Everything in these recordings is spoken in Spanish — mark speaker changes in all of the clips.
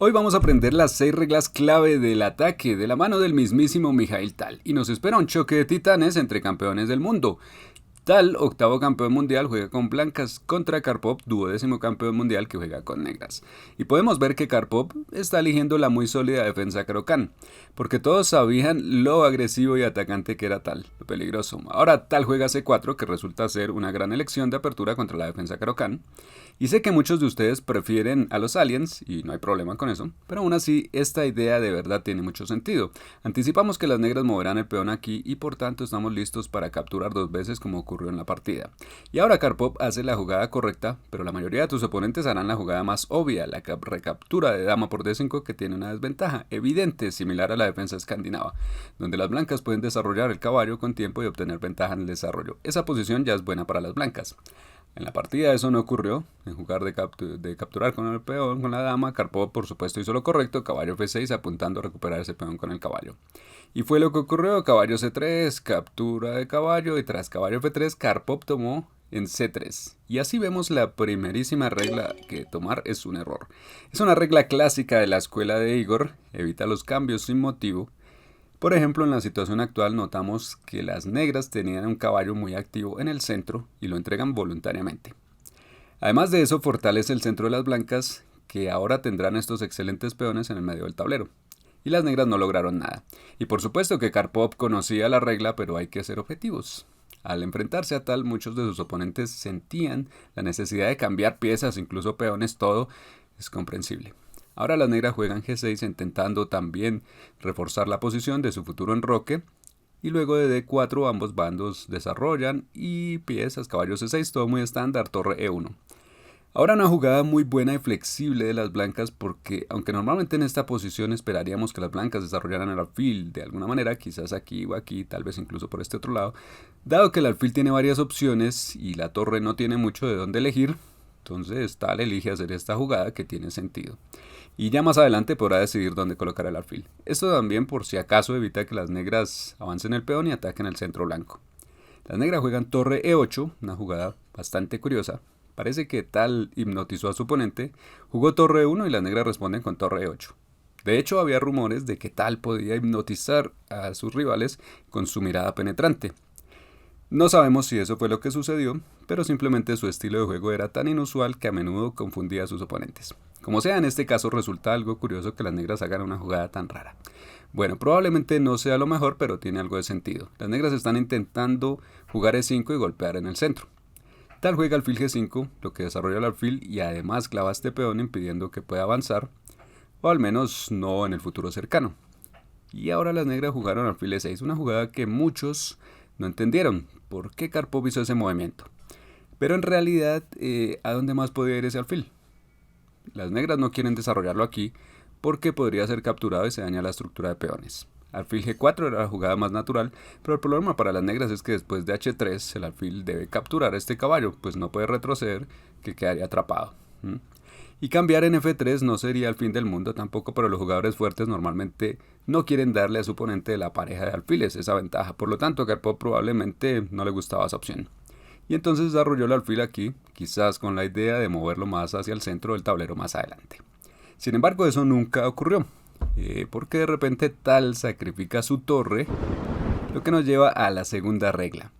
Speaker 1: Hoy vamos a aprender las 6 reglas clave del ataque de la mano del mismísimo Mikhail Tal y nos espera un choque de titanes entre campeones del mundo. Tal, octavo campeón mundial, juega con blancas contra Karpov, duodécimo campeón mundial que juega con negras. Y podemos ver que Karpov está eligiendo la muy sólida defensa Caro-Kann, porque todos sabían lo agresivo y atacante que era Tal, lo peligroso. Ahora Tal juega C4, que resulta ser una gran elección de apertura contra la defensa Caro-Kann. Y sé que muchos de ustedes prefieren a los aliens, y no hay problema con eso, pero aún así esta idea de verdad tiene mucho sentido. Anticipamos que las negras moverán el peón aquí y por tanto estamos listos para capturar 2 veces como ocurrió en la partida. Y ahora Karpov hace la jugada correcta, pero la mayoría de tus oponentes harán la jugada más obvia, la recaptura de dama por D5, que tiene una desventaja evidente, similar a la defensa escandinava, donde las blancas pueden desarrollar el caballo con tiempo y obtener ventaja en el desarrollo. Esa posición ya es buena para las blancas. En la partida eso no ocurrió. En jugar de capturar con el peón, con la dama, Karpov por supuesto hizo lo correcto, caballo F6 apuntando a recuperar ese peón con el caballo. Y fue lo que ocurrió, caballo C3, captura de caballo y tras caballo F3 Karpov tomó en C3. Y así vemos la primerísima regla que tomar es un error. Es una regla clásica de la escuela de Igor, evita los cambios sin motivo. Por ejemplo, en la situación actual notamos que las negras tenían un caballo muy activo en el centro y lo entregan voluntariamente. Además de eso, fortalece el centro de las blancas, que ahora tendrán estos excelentes peones en el medio del tablero. Y las negras no lograron nada. Y por supuesto que Karpov conocía la regla, pero hay que ser objetivos. Al enfrentarse a Tal, muchos de sus oponentes sentían la necesidad de cambiar piezas, incluso peones, todo es comprensible. Ahora las negras juegan G6 intentando también reforzar la posición de su futuro enroque. Y luego de D4 ambos bandos desarrollan y piezas, caballo C6, todo muy estándar, torre E1. Ahora una jugada muy buena y flexible de las blancas porque aunque normalmente en esta posición esperaríamos que las blancas desarrollaran el alfil de alguna manera, quizás aquí o aquí, tal vez incluso por este otro lado, dado que el alfil tiene varias opciones y la torre no tiene mucho de dónde elegir, entonces Tal elige hacer esta jugada que tiene sentido. Y ya más adelante podrá decidir dónde colocar el alfil. Esto también por si acaso evita que las negras avancen el peón y ataquen el centro blanco. Las negras juegan torre E8, una jugada bastante curiosa. Parece que Tal hipnotizó a su oponente, jugó torre E1 y las negras responden con torre E8. De hecho, había rumores de que Tal podía hipnotizar a sus rivales con su mirada penetrante. No sabemos si eso fue lo que sucedió, pero simplemente su estilo de juego era tan inusual que a menudo confundía a sus oponentes. Como sea, en este caso resulta algo curioso que las negras hagan una jugada tan rara. Bueno, probablemente no sea lo mejor, pero tiene algo de sentido. Las negras están intentando jugar E5 y golpear en el centro. Tal juega alfil G5, lo que desarrolla el alfil y además clava este peón impidiendo que pueda avanzar, o al menos no en el futuro cercano. Y ahora las negras jugaron alfil E6, una jugada que muchos no entendieron por qué Karpov hizo ese movimiento. Pero en realidad, ¿a dónde más podía ir ese alfil? Las negras no quieren desarrollarlo aquí porque podría ser capturado y se daña la estructura de peones. Alfil G4 era la jugada más natural, pero el problema para las negras es que después de H3 el alfil debe capturar este caballo, pues no puede retroceder, que quedaría atrapado. Y cambiar en F3 no sería el fin del mundo tampoco, pero los jugadores fuertes normalmente no quieren darle a su oponente la pareja de alfiles, esa ventaja. Por lo tanto, a Karpov probablemente no le gustaba esa opción. Y entonces desarrolló el alfil aquí, quizás con la idea de moverlo más hacia el centro del tablero más adelante. Sin embargo, eso nunca ocurrió, porque de repente Tal sacrifica su torre, lo que nos lleva a la segunda regla.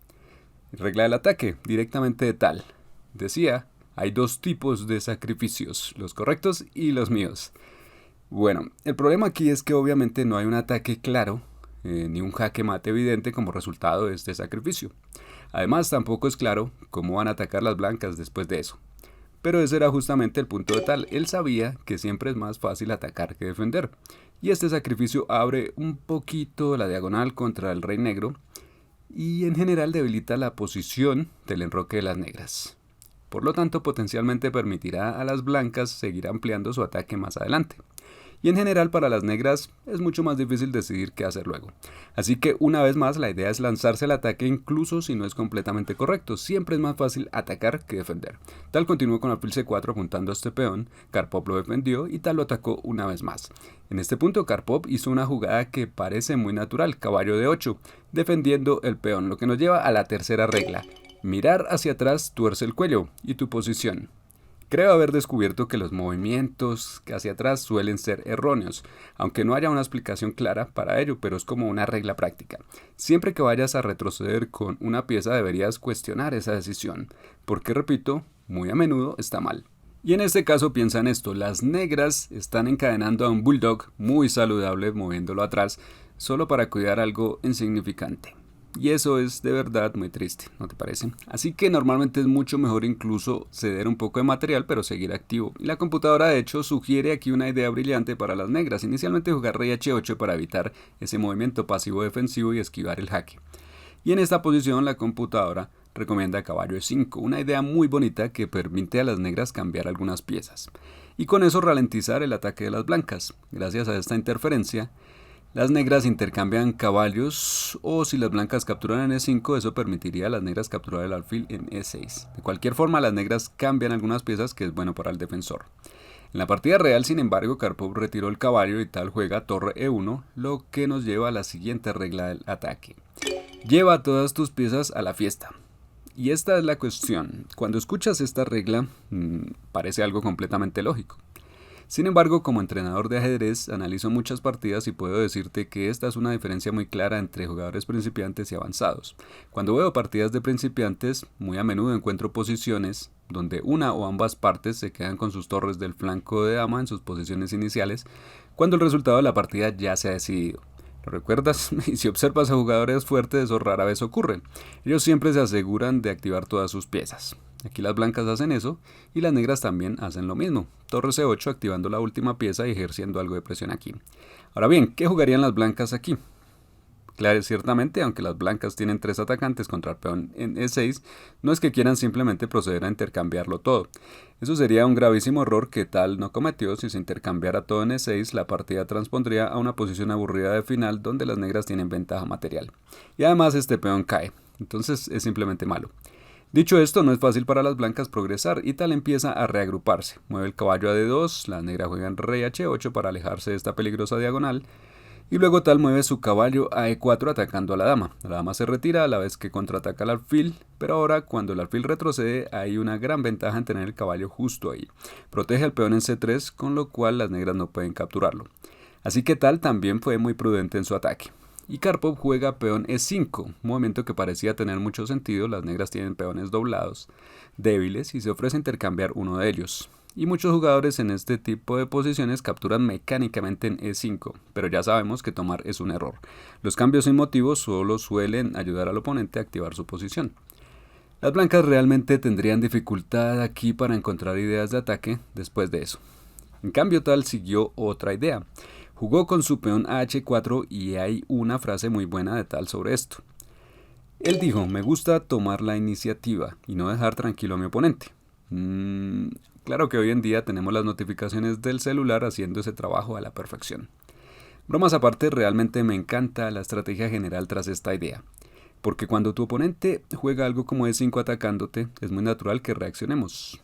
Speaker 1: Regla del ataque, directamente de Tal. Decía, hay 2 tipos de sacrificios, los correctos y los míos. Bueno, el problema aquí es que obviamente no hay un ataque claro, ni un jaque mate evidente como resultado de este sacrificio. Además, tampoco es claro cómo van a atacar las blancas después de eso. Pero ese era justamente el punto de Tal. Él sabía que siempre es más fácil atacar que defender. Y este sacrificio abre un poquito la diagonal contra el rey negro y en general debilita la posición del enroque de las negras. Por lo tanto, potencialmente permitirá a las blancas seguir ampliando su ataque más adelante. Y en general para las negras es mucho más difícil decidir qué hacer luego. Así que una vez más la idea es lanzarse al ataque incluso si no es completamente correcto. Siempre es más fácil atacar que defender. Tal continuó con alfil C4 apuntando a este peón, Karpov lo defendió y Tal lo atacó una vez más. En este punto Karpov hizo una jugada que parece muy natural, caballo D8, defendiendo el peón, lo que nos lleva a la tercera regla. Mirar hacia atrás tuerce el cuello y tu posición. Creo haber descubierto que los movimientos hacia atrás suelen ser erróneos, aunque no haya una explicación clara para ello, pero es como una regla práctica. Siempre que vayas a retroceder con una pieza deberías cuestionar esa decisión, porque repito, muy a menudo está mal. Y en este caso piensa en esto, las negras están encadenando a un bulldog muy saludable moviéndolo atrás solo para cuidar algo insignificante. Y eso es de verdad muy triste, ¿no te parece? Así que normalmente es mucho mejor incluso ceder un poco de material pero seguir activo. Y la computadora de hecho sugiere aquí una idea brillante para las negras. Inicialmente jugar rey h8 para evitar ese movimiento pasivo defensivo y esquivar el jaque. Y en esta posición la computadora recomienda caballo e5, una idea muy bonita que permite a las negras cambiar algunas piezas. Y con eso ralentizar el ataque de las blancas. Gracias a esta interferencia, las negras intercambian caballos o si las blancas capturan en e5, eso permitiría a las negras capturar el alfil en e6. De cualquier forma, las negras cambian algunas piezas que es bueno para el defensor. En la partida real, sin embargo, Karpov retiró el caballo y tal juega torre e1, lo que nos lleva a la siguiente regla del ataque. Lleva todas tus piezas a la fiesta. Y esta es la cuestión. Cuando escuchas esta regla, parece algo completamente lógico. Sin embargo, como entrenador de ajedrez, analizo muchas partidas y puedo decirte que esta es una diferencia muy clara entre jugadores principiantes y avanzados. Cuando veo partidas de principiantes, muy a menudo encuentro posiciones donde una o ambas partes se quedan con sus torres del flanco de dama en sus posiciones iniciales, cuando el resultado de la partida ya se ha decidido. ¿Lo recuerdas? Y si observas a jugadores fuertes, eso rara vez ocurre. Ellos siempre se aseguran de activar todas sus piezas. Aquí las blancas hacen eso y las negras también hacen lo mismo. Torre c8 activando la última pieza y ejerciendo algo de presión aquí. Ahora bien, ¿qué jugarían las blancas aquí? Claro, ciertamente, aunque las blancas tienen 3 atacantes contra el peón en e6, no es que quieran simplemente proceder a intercambiarlo todo. Eso sería un gravísimo error que tal no cometió. Si se intercambiara todo en e6, la partida transpondría a una posición aburrida de final donde las negras tienen ventaja material. Y además este peón cae, entonces es simplemente malo. Dicho esto, no es fácil para las blancas progresar y tal empieza a reagruparse. Mueve el caballo a d2, la negra juega en rey h8 para alejarse de esta peligrosa diagonal y luego tal mueve su caballo a e4 atacando a la dama. La dama se retira a la vez que contraataca el alfil, pero ahora cuando el alfil retrocede hay una gran ventaja en tener el caballo justo ahí. Protege al peón en c3, con lo cual las negras no pueden capturarlo. Así que tal también fue muy prudente en su ataque. Y Karpov juega peón e5, un movimiento que parecía tener mucho sentido. Las negras tienen peones doblados, débiles, y se ofrece intercambiar uno de ellos. Y muchos jugadores en este tipo de posiciones capturan mecánicamente en e5, pero ya sabemos que tomar es un error. Los cambios sin motivo solo suelen ayudar al oponente a activar su posición. Las blancas realmente tendrían dificultad aquí para encontrar ideas de ataque después de eso. En cambio tal siguió otra idea. Jugó con su peón a h4 y hay una frase muy buena de tal sobre esto. Él dijo, me gusta tomar la iniciativa y no dejar tranquilo a mi oponente. Claro que hoy en día tenemos las notificaciones del celular haciendo ese trabajo a la perfección. Bromas aparte, realmente me encanta la estrategia general tras esta idea. Porque cuando tu oponente juega algo como e5 atacándote, es muy natural que reaccionemos.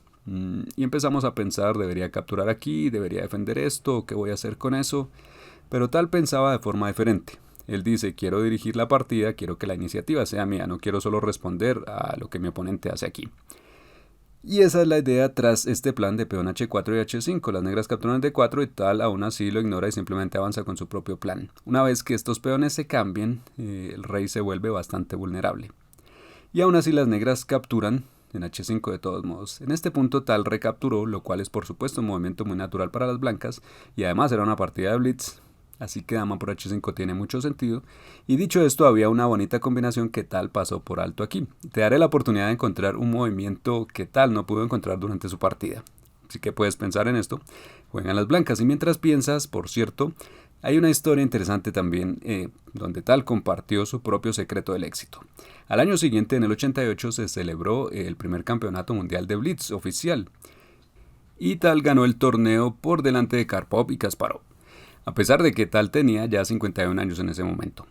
Speaker 1: Y empezamos a pensar, debería capturar aquí, debería defender esto, ¿qué voy a hacer con eso? Pero tal pensaba de forma diferente. Él dice, quiero dirigir la partida, quiero que la iniciativa sea mía, no quiero solo responder a lo que mi oponente hace aquí. Y esa es la idea tras este plan de peón h4 y h5. Las negras capturan d4 y tal aún así lo ignora y simplemente avanza con su propio plan. Una vez que estos peones se cambien, el rey se vuelve bastante vulnerable. Y aún así las negras capturan en h5 de todos modos. En este punto tal recapturó, lo cual es por supuesto un movimiento muy natural para las blancas y además era una partida de blitz, así que dama por h5 tiene mucho sentido. Y dicho esto, había una bonita combinación que tal pasó por alto aquí. Te daré la oportunidad de encontrar un movimiento que tal no pudo encontrar durante su partida. Así que puedes pensar en esto. Juegan las blancas y mientras piensas, por cierto, hay una historia interesante también donde tal compartió su propio secreto del éxito. Al año siguiente, en el 88, se celebró el primer campeonato mundial de Blitz oficial. Y tal ganó el torneo por delante de Karpov y Kasparov, a pesar de que tal tenía ya 51 años en ese momento.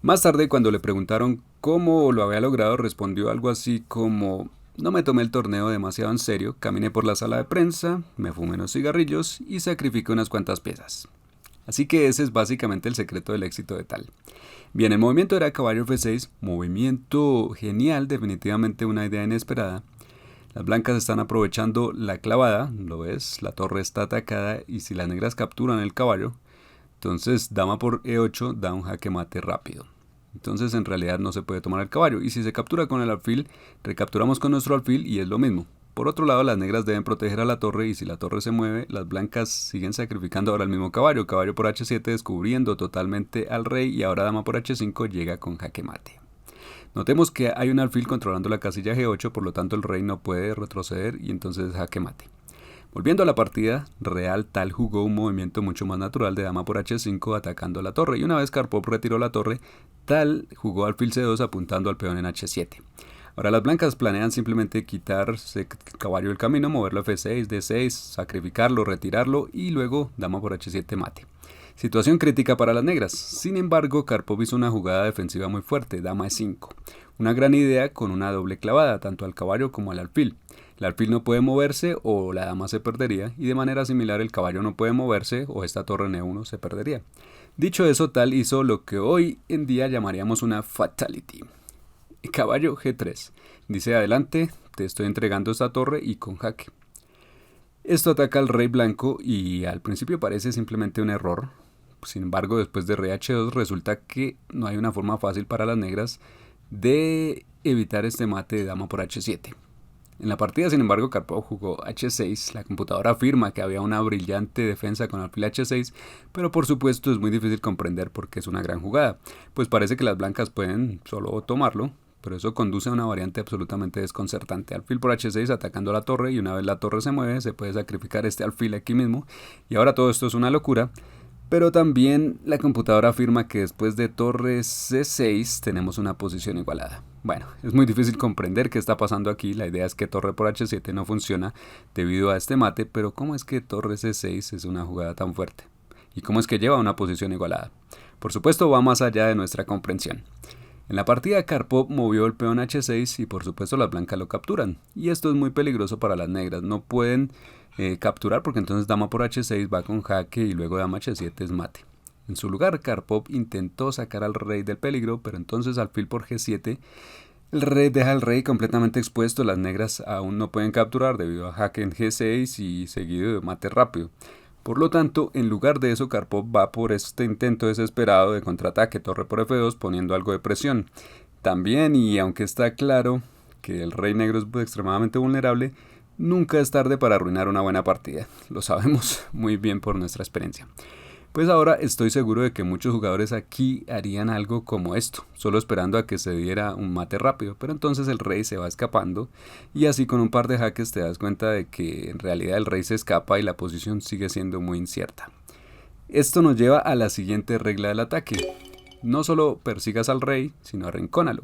Speaker 1: Más tarde, cuando le preguntaron cómo lo había logrado, respondió algo así como: no me tomé el torneo demasiado en serio, caminé por la sala de prensa, me fumé unos cigarrillos y sacrifiqué unas cuantas piezas. Así que ese es básicamente el secreto del éxito de tal. Bien, el movimiento era caballo f6, movimiento genial, definitivamente una idea inesperada. Las blancas están aprovechando la clavada, lo ves, la torre está atacada y si las negras capturan el caballo, entonces dama por e8 da un jaque mate rápido. Entonces en realidad no se puede tomar el caballo y si se captura con el alfil, recapturamos con nuestro alfil y es lo mismo. Por otro lado, las negras deben proteger a la torre y si la torre se mueve, las blancas siguen sacrificando ahora el mismo caballo. Caballo por h7 descubriendo totalmente al rey y ahora dama por h5 llega con jaque mate. Notemos que hay un alfil controlando la casilla g8, por lo tanto el rey no puede retroceder y entonces jaque mate. Volviendo a la partida real, Tal jugó un movimiento mucho más natural de dama por h5 atacando a la torre y una vez Karpov retiró la torre, Tal jugó alfil c2 apuntando al peón en h7. Ahora las blancas planean simplemente quitarse el caballo del camino, moverlo a f6, d6, sacrificarlo, retirarlo y luego dama por h7 mate. Situación crítica para las negras. Sin embargo, Karpov hizo una jugada defensiva muy fuerte, dama e5. Una gran idea con una doble clavada, tanto al caballo como al alfil. El alfil no puede moverse o la dama se perdería y de manera similar el caballo no puede moverse o esta torre en e1 se perdería. Dicho eso, Tal hizo lo que hoy en día llamaríamos una fatality. Caballo g3. Dice adelante, te estoy entregando esta torre y con jaque. Esto ataca al rey blanco y al principio parece simplemente un error. Sin embargo, después de rey h2 resulta que no hay una forma fácil para las negras de evitar este mate de dama por h7. En la partida, sin embargo, Karpov jugó h6. La computadora afirma que había una brillante defensa con alfil h6, pero por supuesto es muy difícil comprender por qué es una gran jugada, pues parece que las blancas pueden solo tomarlo, pero eso conduce a una variante absolutamente desconcertante. Alfil por h6 atacando a la torre y una vez la torre se mueve se puede sacrificar este alfil aquí mismo y ahora todo esto es una locura. Pero también la computadora afirma que después de torre c6 tenemos una posición igualada. Bueno, es muy difícil comprender qué está pasando aquí. La idea es que torre por h7 no funciona debido a este mate, pero ¿cómo es que torre c6 es una jugada tan fuerte? ¿Y cómo es que lleva a una posición igualada? Por supuesto va más allá de nuestra comprensión. En la partida Karpov movió el peón h6 y por supuesto las blancas lo capturan. Y esto es muy peligroso para las negras. No pueden capturar porque entonces dama por h6 va con jaque y luego dama h7 es mate. En su lugar Karpov intentó sacar al rey del peligro, pero entonces alfil por g7 el rey deja al rey completamente expuesto. Las negras aún no pueden capturar debido a jaque en g6 y seguido de mate rápido. Por lo tanto, en lugar de eso, Karpov va por este intento desesperado de contraataque torre por f2 poniendo algo de presión. También, y aunque está claro que el rey negro es extremadamente vulnerable, nunca es tarde para arruinar una buena partida. Lo sabemos muy bien por nuestra experiencia. Pues ahora estoy seguro de que muchos jugadores aquí harían algo como esto, solo esperando a que se diera un mate rápido, pero entonces el rey se va escapando y así con un par de jaques te das cuenta de que en realidad el rey se escapa y la posición sigue siendo muy incierta. Esto nos lleva a la siguiente regla del ataque. No solo persigas al rey, sino arrincónalo.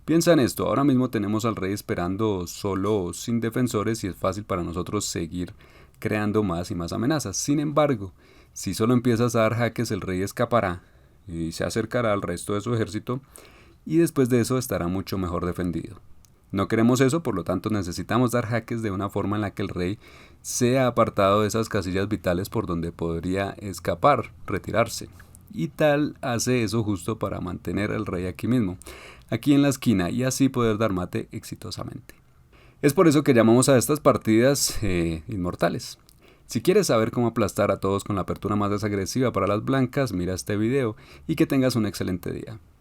Speaker 1: Piensa en esto, ahora mismo tenemos al rey esperando solo sin defensores y es fácil para nosotros seguir creando más y más amenazas. Sin embargo, si solo empiezas a dar jaques, el rey escapará y se acercará al resto de su ejército y después de eso estará mucho mejor defendido. No queremos eso, por lo tanto necesitamos dar jaques de una forma en la que el rey sea apartado de esas casillas vitales por donde podría escapar, retirarse. Y Tal hace eso justo para mantener al rey aquí mismo, aquí en la esquina, y así poder dar mate exitosamente. Es por eso que llamamos a estas partidas inmortales. Si quieres saber cómo aplastar a todos con la apertura más desagresiva para las blancas, mira este video y que tengas un excelente día.